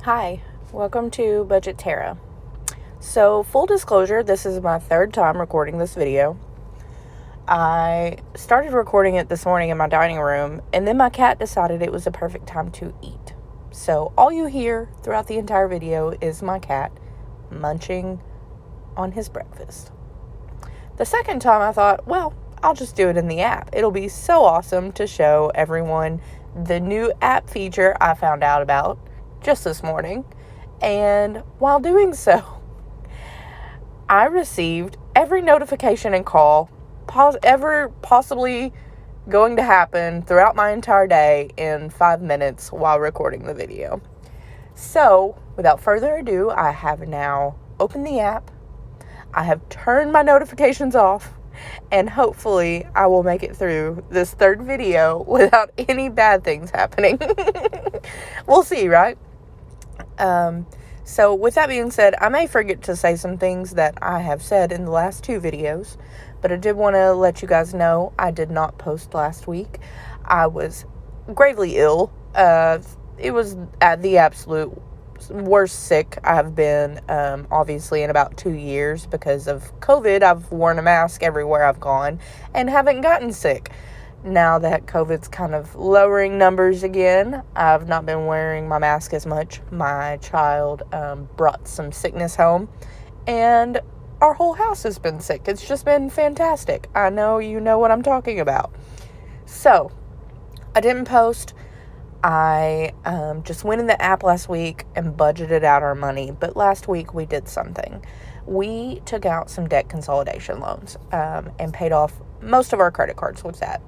Hi, welcome to Budget Terra. So, full disclosure, this is my third time recording this video. I started recording it this morning in my dining room, and then my cat decided it was a perfect time to eat. So, all you hear throughout the entire video is my cat munching on his breakfast. The second time I thought, well, I'll just do it in the app. It'll be so awesome to show everyone the new app feature I found out about just this morning. And while doing so, I received every notification and call ever possibly going to happen throughout my entire day in 5 minutes while recording the video. So, without further ado, I have now opened the app. I have turned my notifications off, and hopefully I will make it through this third video without any bad things happening. We'll see, right? So with that being said, I may forget to say some things that I have said in the last 2 videos, but I did want to let you guys know I did not post last week. I was gravely ill. It was at the absolute worst sick I have been, obviously in about 2 years because of COVID. I've worn a mask everywhere I've gone and haven't gotten sick. Now that COVID's kind of lowering numbers again, I've not been wearing my mask as much. My child brought some sickness home, and our whole house has been sick. It's just been fantastic. I know you know what I'm talking about. So, I didn't post. I just went in the app last week and budgeted out our money. But last week we did something. We took out some debt consolidation loans and paid off most of our credit cards with that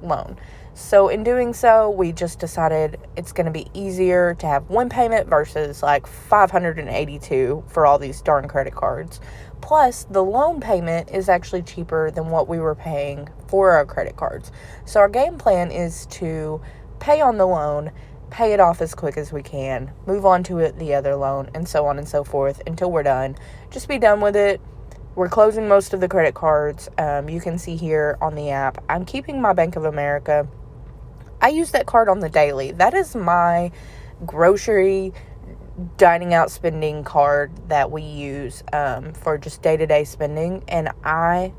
loan. So in doing so, we just decided it's going to be easier to have one payment versus like 582 for all these darn credit cards. Plus, the loan payment is actually cheaper than what we were paying for our credit cards. So our game plan is to pay on the loan, pay it off as quick as we can, move on to the other loan, and so on and so forth until we're done. Just be done with it. We're closing most of the credit cards. You can see here on the app, I'm keeping my Bank of America. I use that card on the daily. That is my grocery, dining out spending card that we use for just day-to-day spending. And I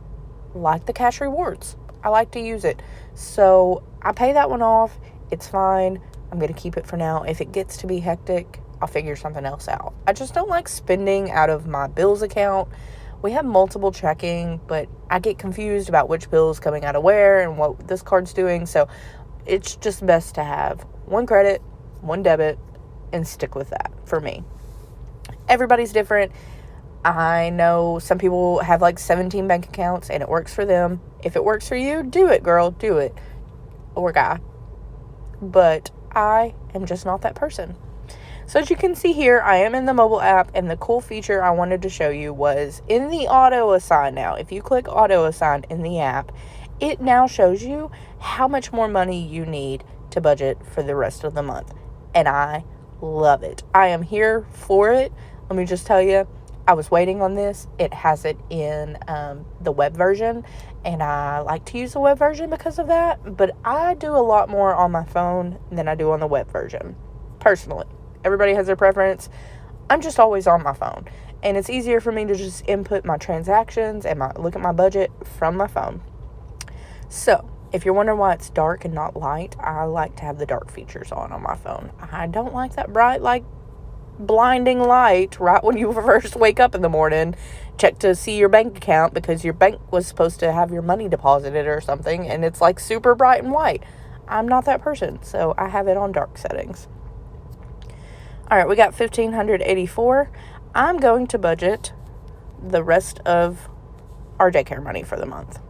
like the cash rewards. I like to use it. So I pay that one off. It's fine. I'm going to keep it for now. If it gets to be hectic, I'll figure something else out. I just don't like spending out of my bills account. We have multiple checking, but I get confused about which bill is coming out of where and what this card's doing. So it's just best to have one credit, one debit, and stick with that for me. Everybody's different. I know some people have like 17 bank accounts and it works for them. If it works for you, do it, girl, do it. Or guy. But I am just not that person. So as you can see here, I am in the mobile app, and the cool feature I wanted to show you was in the auto assign now. If you click auto assign in the app, it now shows you how much more money you need to budget for the rest of the month. And I love it. I am here for it. Let me just tell you, I was waiting on this. It has it in the web version, and I like to use the web version because of that. But I do a lot more on my phone than I do on the web version, personally. Everybody has their preference. I'm just always on my phone. And it's easier for me to just input my transactions and look at my budget from my phone. So, if you're wondering why it's dark and not light, I like to have the dark features on my phone. I don't like that bright, like, blinding light right when you first wake up in the morning. Check to see your bank account because your bank was supposed to have your money deposited or something, and it's like super bright and white. I'm not that person, so I have it on dark settings. All right, we got $1,584. I'm going to budget the rest of our daycare money for the month.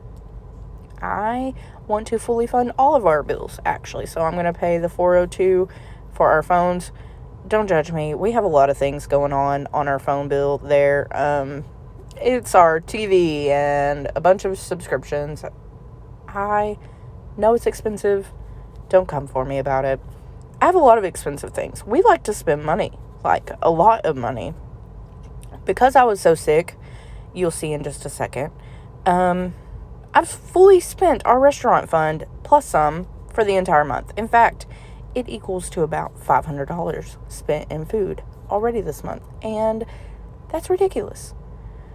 I want to fully fund all of our bills, actually. So I'm going to pay the $402 for our phones. Don't judge me. We have a lot of things going on our phone bill there. It's our TV and a bunch of subscriptions. I know it's expensive. Don't come for me about it. I have a lot of expensive things. We like to spend money, like a lot of money. Because I was so sick, you'll see in just a second, I've fully spent our restaurant fund plus some for the entire month. In fact, it equals to about $500 spent in food already this month. And that's ridiculous.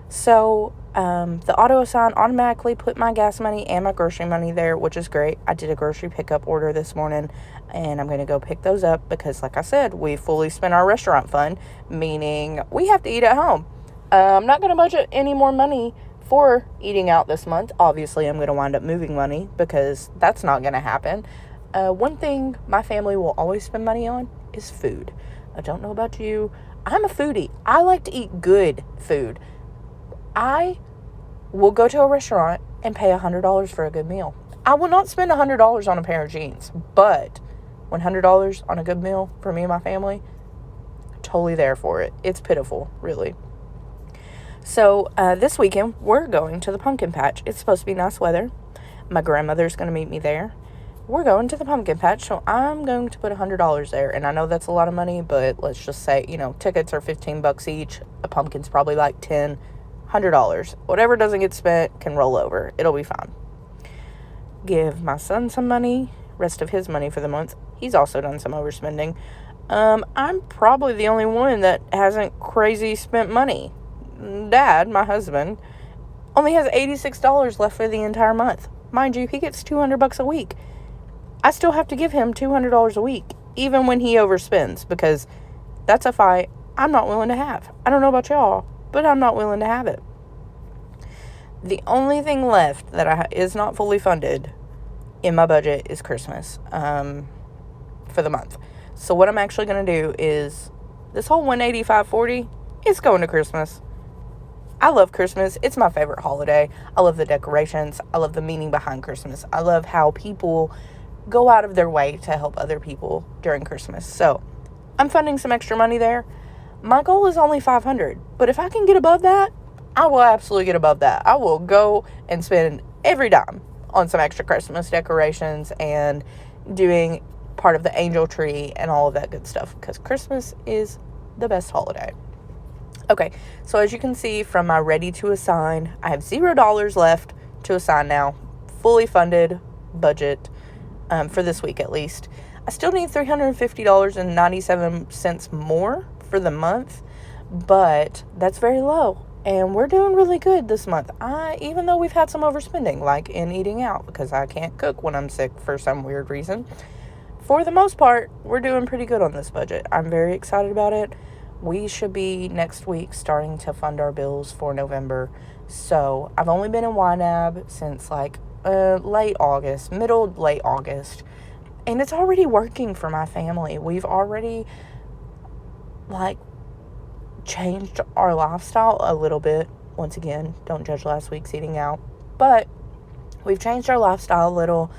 So the auto assign automatically put my gas money and my grocery money there, which is great. I did a grocery pickup order this morning, and I'm going to go pick those up because, like I said, we fully spent our restaurant fund, meaning we have to eat at home. I'm not going to budget any more money for eating out this month. Obviously, I'm going to wind up moving money because that's not going to happen. One thing my family will always spend money on is food. I don't know about you. I'm a foodie. I like to eat good food. I will go to a restaurant and pay $100 for a good meal. I will not spend $100 on a pair of jeans, but $100 on a good meal for me and my family, totally there for it. It's pitiful, really. So this weekend, we're going to the pumpkin patch. It's supposed to be nice weather. My grandmother's going to meet me there. We're going to the pumpkin patch, so I'm going to put $100 there. And I know that's a lot of money, but let's just say, tickets are $15 each. A pumpkin's probably like $10. $100. Whatever doesn't get spent can roll over. It'll be fine. Give my son some money, rest of his money for the month. He's also done some overspending. I'm probably the only one that hasn't crazy spent money. Dad, my husband, only has $86 left for the entire month. Mind you, he gets $200 a week. I still have to give him $200 a week, even when he overspends, because that's a fight I'm not willing to have. I don't know about y'all, but I'm not willing to have it. The only thing left that is not fully funded in my budget is Christmas for the month. So what I'm actually going to do is this whole $185.40 is going to Christmas. I love Christmas. It's my favorite holiday. I love the decorations. I love the meaning behind Christmas. I love how people go out of their way to help other people during Christmas. So I'm funding some extra money there. My goal is only $500, but if I can get above that, I will absolutely get above that. I will go and spend every dime on some extra Christmas decorations and doing part of the angel tree and all of that good stuff, because Christmas is the best holiday. Okay, so as you can see from my ready to assign, I have $0 left to assign now. Fully funded budget for this week at least. I still need $350.97 more for the month, but that's very low, and we're doing really good this month. Even though we've had some overspending, like in eating out, because I can't cook when I'm sick for some weird reason. For the most part, we're doing pretty good on this budget. I'm very excited about it. We should be next week starting to fund our bills for November. So I've only been in YNAB since like late August, late August, and it's already working for my family. We've already changed our lifestyle a little bit. Once again, don't judge last week's eating out, but we've changed our lifestyle a little.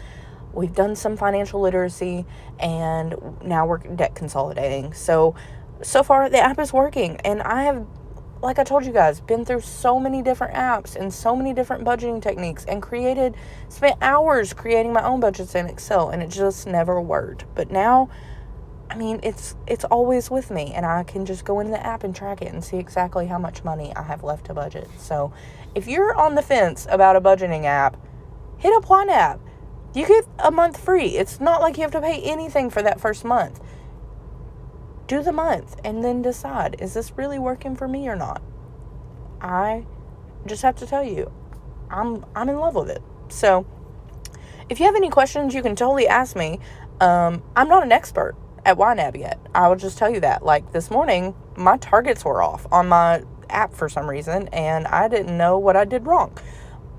We've done some financial literacy, and now we're debt consolidating. So far the app is working, and I have, like I told you guys, been through so many different apps and so many different budgeting techniques, and spent hours creating my own budgets in Excel, and it just never worked. But now, it's always with me, and I can just go into the app and track it and see exactly how much money I have left to budget. So if you're on the fence about a budgeting app, hit up YNAB. You get a month free. It's not like you have to pay anything for that first month. Do the month and then decide, is this really working for me or not? I just have to tell you, I'm in love with it. So if you have any questions, you can totally ask me. I'm not an expert at YNAB yet. I will just tell you that. Like this morning, my targets were off on my app for some reason, and I didn't know what I did wrong.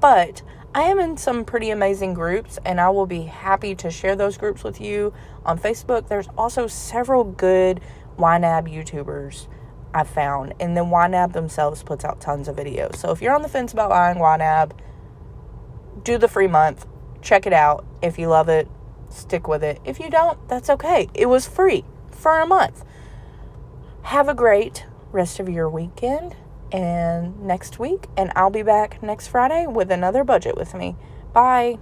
But I am in some pretty amazing groups, and I will be happy to share those groups with you on Facebook. There's also several good YNAB YouTubers I've found, and then YNAB themselves puts out tons of videos. So if you're on the fence about buying YNAB, do the free month. Check it out. If you love it, stick with it. If you don't, that's okay. It was free for a month. Have a great rest of your weekend and next week, and I'll be back next Friday with another budget with me. Bye.